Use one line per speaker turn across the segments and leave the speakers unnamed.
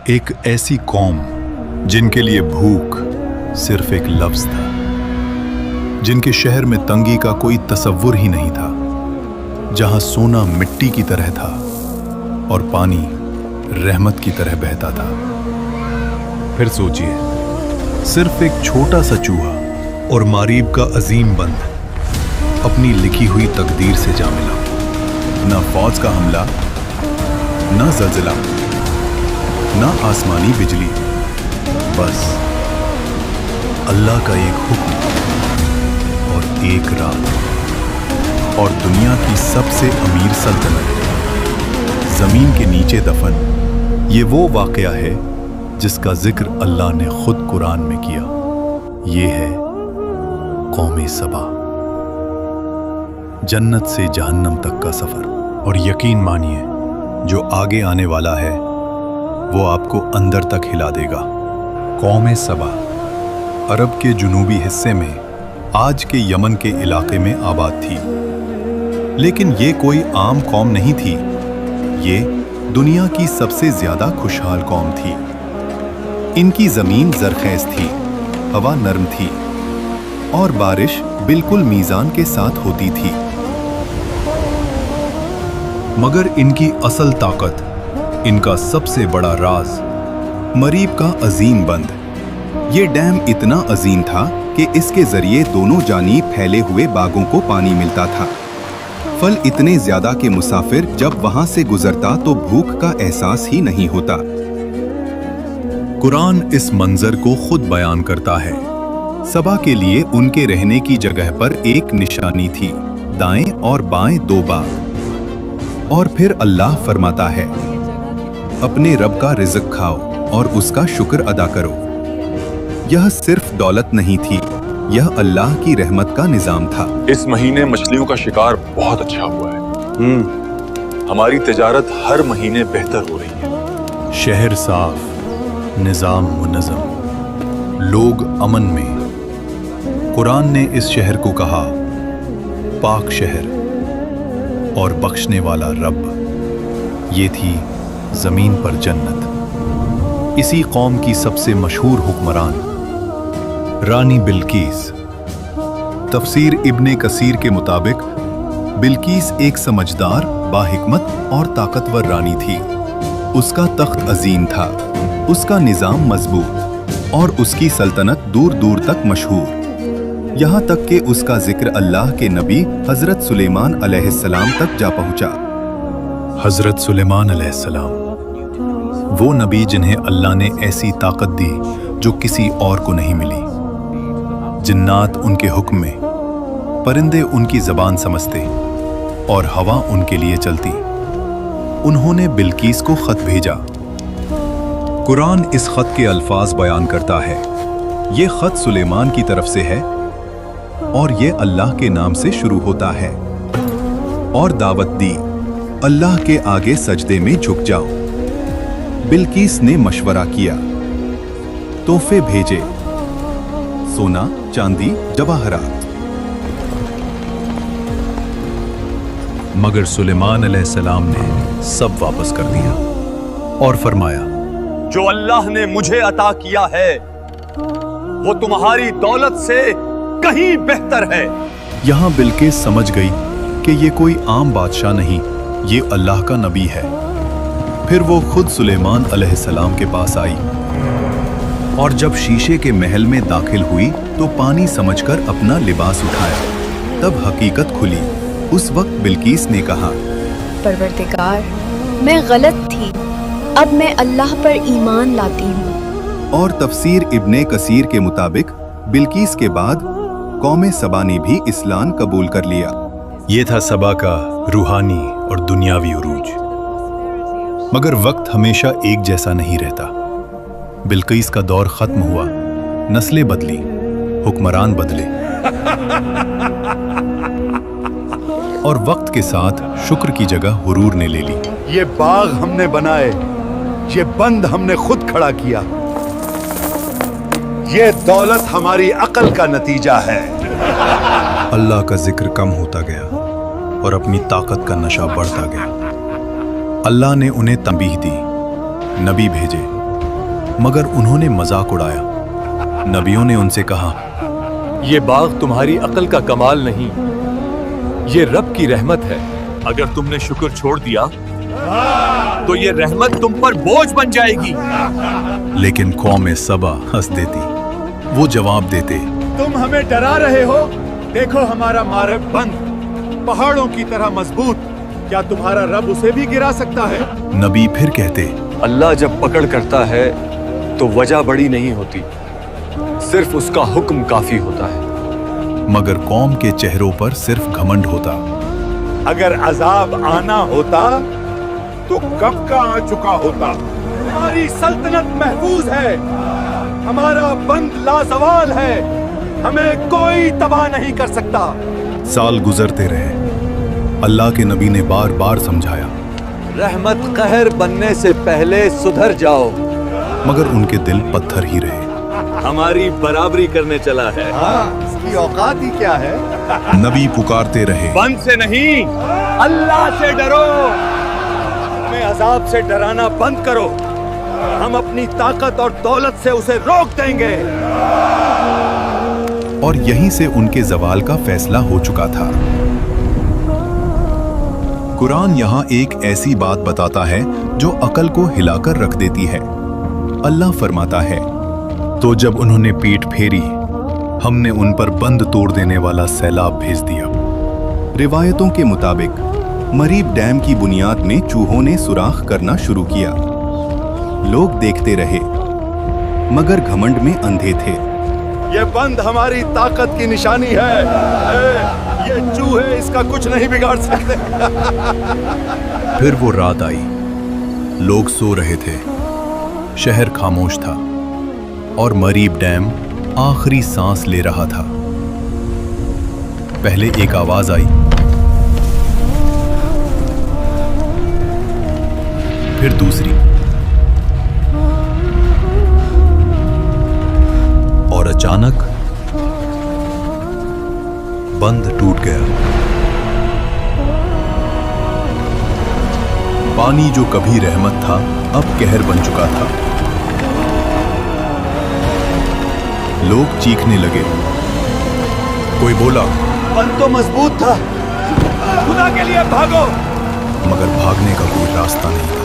एक ऐसी कौम जिनके लिए भूख सिर्फ एक लफ्ज था, जिनके शहर में तंगी का कोई तसव्वुर ही नहीं था, जहां सोना मिट्टी की तरह था और पानी रहमत की तरह बहता था। फिर सोचिए, सिर्फ एक छोटा सा चूहा और मारीब का अजीम बंद अपनी लिखी हुई तकदीर से जा मिला। ना फौज का हमला, ना ज़लज़ला, ना आसमानी बिजली, बस अल्लाह का एक हुक्म और एक रात, और दुनिया की सबसे अमीर सल्तनत जमीन के नीचे दफन। ये वो वाकया है जिसका जिक्र अल्लाह ने खुद कुरान में किया। ये है कौमे सबा, जन्नत से जहन्नम तक का सफर। और यकीन मानिए, जो आगे आने वाला है वो आपको अंदर तक हिला देगा। कौमे सबा अरब के जुनूबी हिस्से में आज के यमन के इलाके में आबाद थी, लेकिन ये कोई आम कौम नहीं थी। ये दुनिया की सबसे ज्यादा खुशहाल कौम थी। इनकी जमीन जरखेज थी, हवा नरम थी और बारिश बिल्कुल मीजान के साथ होती थी। मगर इनकी असल ताकत, इनका सबसे बड़ा राज, मरीब का अजीम बंद। ये डैम इतना अजीम था कि इसके जरिए दोनों जानिब फैले हुए बागों को पानी मिलता था। फल इतने ज्यादा कि मुसाफिर जब वहां से गुजरता तो भूख का एहसास ही नहीं होता। कुरान इस मंजर को खुद बयान करता है। सबा के लिए उनके रहने की जगह पर एक निशानी थी, दाएं और बाएं दो बाग। और फिर अल्लाह फरमाता है, अपने रब का रिज़्क खाओ और उसका शुक्र अदा करो। यह सिर्फ दौलत नहीं थी, यह अल्लाह की रहमत का निजाम था।
इस महीने मछलियों का शिकार बहुत अच्छा हुआ है। हमारी तिजारत हर महीने बेहतर हो रही है।
शहर साफ, निजाम मुनज़्ज़म, लोग अमन में। कुरान ने इस शहर को कहा पाक शहर और बख्शने वाला रब। ये थी जमीन पर जन्नत। इसी कौम की सबसे मशहूर हुक्मरान रानी बिल्कीस। तफसीर इब्ने कसीर के मुताबिक बिल्कीस एक समझदार, बाहिकमत और ताकतवर रानी थी। उसका तख्त अजीम था, उसका निजाम मजबूत और उसकी सल्तनत दूर दूर तक मशहूर। यहाँ तक कि उसका जिक्र अल्लाह के नबी हजरत सुलेमान अलैहिस्सलाम तक जा पहुँचा। हजरत सुलेमान अलैहिस्सलाम, वो नबी जिन्हें अल्लाह ने ऐसी ताकत दी जो किसी और को नहीं मिली। जिन्नात उनके हुक्म में, परिंदे उनकी जबान समझते और हवा उनके लिए चलती। उन्होंने बिल्कीस को खत भेजा। कुरान इस खत के अल्फाज बयान करता है। ये खत सुलेमान की तरफ से है और ये अल्लाह के नाम से शुरू होता है। और दावत दी, अल्लाह के आगे सजदे में झुक जाओ। बिल्कीस ने मशवरा किया, तोहफे भेजे, सोना, चांदी, जवाहरात। मगर सुलेमान अलैहिस्सलाम ने सब वापस कर दिया और फरमाया,
जो अल्लाह ने मुझे अता किया है वो तुम्हारी दौलत से कहीं बेहतर है।
यहां बिल्किस समझ गई कि ये कोई आम बादशाह नहीं, ये अल्लाह का नबी है। फिर वो खुद सुलेमान अलैहिस्सलाम के पास आई और जब शीशे के महल में दाखिल हुई तो पानी समझकर अपना लिबास उठाया। तब हकीकत खुली। उस वक्त बिल्किस ने कहा,
परवरदिगार, मैं गलत थी, अब मैं अल्लाह पर ईमान लाती हूँ।
और तफसीर इब्ने कसीर के मुताबिक बिल्किस के बाद कौमे सबा ने भी इस्लाम कबूल कर लिया। ये था सबा का रूहानी और दुनियावी उरूज। मगर वक्त हमेशा एक जैसा नहीं रहता। बिल्किस का दौर खत्म हुआ, नस्लें बदली, हुक्मरान बदले और वक्त के साथ शुक्र की जगह हुरूर ने ले ली।
ये बाग हमने बनाए, ये बंद हमने खुद खड़ा किया, ये दौलत हमारी अकल का नतीजा है।
अल्लाह का जिक्र कम होता गया और अपनी ताकत का नशा बढ़ता गया। अल्लाह ने उन्हें तंबीह दी, नबी भेजे मगर उन्होंने मजाक उड़ाया। नबियों ने उनसे कहा,
ये बाग तुम्हारी अक्ल का कमाल नहीं, ये रब की रहमत है।
अगर तुमने शुक्र छोड़ दिया तो ये रहमत तुम पर बोझ बन जाएगी।
लेकिन कौम सबा हंस देती। वो जवाब देते,
तुम हमें डरा रहे हो? देखो हमारा मार्ग बंद, पहाड़ों की तरह मजबूत, क्या तुम्हारा रब उसे भी गिरा सकता है?
नबी फिर कहते,
अल्लाह जब पकड़ करता है तो वजह बड़ी नहीं होती, सिर्फ उसका हुक्म काफी होता है।
मगर कौम के चेहरों पर सिर्फ घमंड होता।
अगर अजाब आना होता तो कब का आ चुका होता। हमारी सल्तनत महफूज है, हमारा बंद लाजवाल है, हमें कोई तबाह नहीं कर सकता।
साल गुजरते रहे। अल्लाह के नबी ने बार बार समझाया,
रहमत कहर बनने से पहले सुधर जाओ।
मगर उनके दिल पत्थर ही रहे।
हमारी बराबरी करने चला है।
इसकी औकात ही क्या है?
नबी पुकारते रहे,
बंद से नहीं, अल्लाह से डरो।
हमें अजाब से डराना बंद करो, हम अपनी ताकत और दौलत से उसे रोक देंगे।
और यहीं से उनके जवाल का फैसला हो चुका था। कुरान यहाँ एक ऐसी बात बताता है जो अकल को हिलाकर रख देती है। अल्लाह फरमाता है, तो जब उन्होंने पीठ फेरी, हमने उन पर बंद तोड़ देने वाला सैलाब भेज दिया। रिवायतों के मुताबिक मरीब डैम की बुनियाद में चूहों ने सुराख करना शुरू किया। लोग देखते रहे, मगर घमंड में अंधे थे।
ये बंद हमारी ताकत की निशानी है, ये चूहे इसका कुछ नहीं बिगाड़ सकते।
फिर वो रात आई, लोग सो रहे थे, शहर खामोश था और मरीब डैम आखिरी सांस ले रहा था। पहले एक आवाज आई, फिर दूसरी, और अचानक बंद टूट गया। पानी जो कभी रहमत था, अब कहर बन चुका था। लोग चीखने लगे। कोई बोला,
बंद तो मजबूत था, खुदा के लिए भागो।
मगर भागने का कोई रास्ता नहीं था।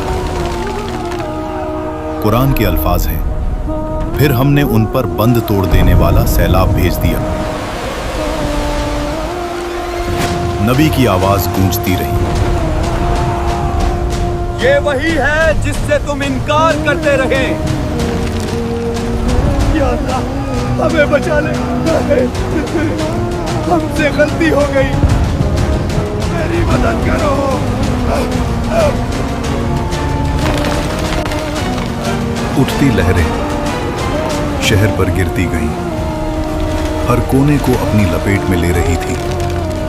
कुरान के अल्फाज हैं, फिर हमने उन पर बंद तोड़ देने वाला सैलाब भेज दिया। नबी की आवाज गूंजती रही,
ये वही है जिससे तुम इनकार करते रहे।
या अल्लाह, हमें बचा ले, हमसे गलती हो गई, मेरी मदद करो।
उठती लहरें शहर पर गिरती गईं, हर कोने को अपनी लपेट में ले रही थी।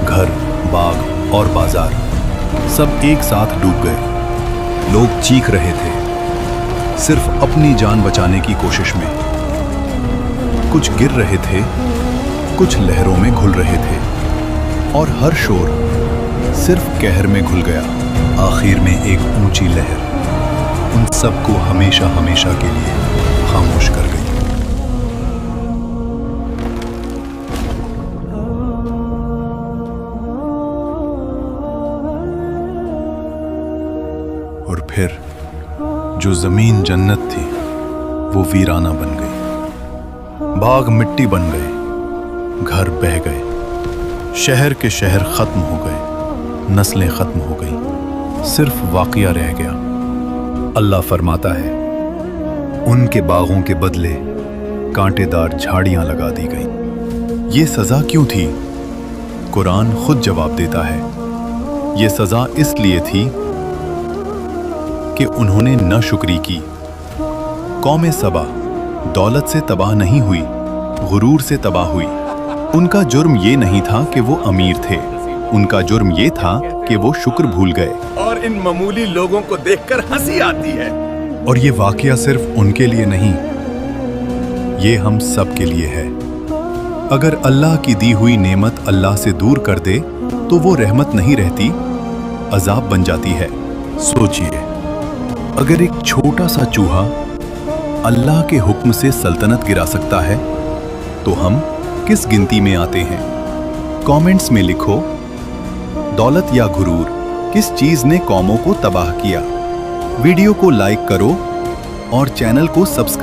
घर, बाग और बाजार सब एक साथ डूब गए। लोग चीख रहे थे, सिर्फ अपनी जान बचाने की कोशिश में। कुछ गिर रहे थे, कुछ लहरों में घुल रहे थे, और हर शोर सिर्फ कहर में घुल गया। आखिर में एक ऊंची लहर उन सबको हमेशा हमेशा के लिए खामोश कर गई। और फिर जो जमीन जन्नत थी वो वीराना बन गई। बाग मिट्टी बन गए, घर बह गए, शहर के शहर खत्म हो गए, नस्लें खत्म हो गई, सिर्फ वाक़या रह गया। अल्लाह फरमाता है, उनके बागों के बदले कांटेदार झाड़ियां लगा दी गई। ये सजा क्यों थी? कुरान खुद जवाब देता है, ये सजा इसलिए थी कि उन्होंने न शुक्री की। कौम सबा दौलत से तबाह नहीं हुई, गुरूर से तबाह हुई। उनका जुर्म ये नहीं था कि वो अमीर थे, उनका जुर्म ये था कि वो शुक्र भूल गए।
और इन मामूली लोगों को देखकर हंसी आती है।
और ये वाकया सिर्फ उनके लिए नहीं, ये हम सब के लिए है। अगर अल्लाह की दी हुई नेमत अल्लाह से दूर कर दे तो वो रहमत नहीं रहती, अजाब बन जाती है। सोचिए, अगर एक छोटा सा चूहा अल्लाह के हुक्म से सल्तनत गिरा सकता है, तो हम किस गिनती में आते हैं? कमेंट्स में लिखो, दौलत या गुरूर, किस चीज ने कौमों को तबाह किया? वीडियो को लाइक करो और चैनल को सब्सक्राइब